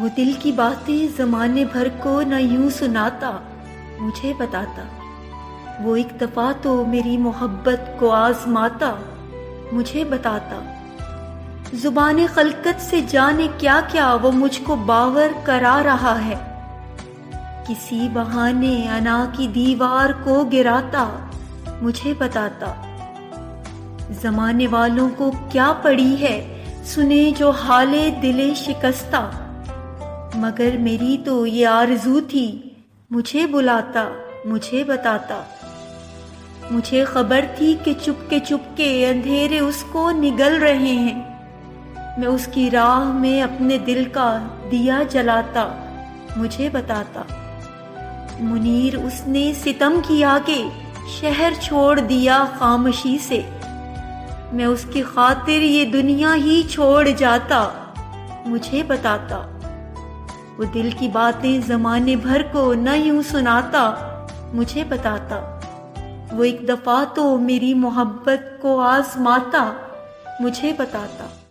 وہ دل کی باتیں زمانے بھر کو نہ یوں سناتا، مجھے بتاتا۔ وہ ایک دفعہ تو میری محبت کو آزماتا، مجھے بتاتا۔ زبان خلقت سے جانے کیا کیا وہ مجھ کو باور کرا رہا ہے۔ کسی بہانے انا کی دیوار کو گراتا، مجھے بتاتا۔ زمانے والوں کو کیا پڑی ہے سنے جو حال دل شکستہ، مگر میری تو یہ آرزو تھی مجھے بلاتا، مجھے بتاتا۔ مجھے خبر تھی کہ چپ کے اندھیرے اس کو نگل رہے ہیں، میں اس کی راہ میں اپنے دل کا دیا جلاتا، مجھے بتاتا۔ منیر اس نے ستم کیا کہ شہر چھوڑ دیا خاموشی سے، میں اس کی خاطر یہ دنیا ہی چھوڑ جاتا، مجھے بتاتا۔ وہ دل کی باتیں زمانے بھر کو نہ یوں سناتا، مجھے بتاتا۔ وہ ایک دفعہ تو میری محبت کو آزماتا، مجھے بتاتا۔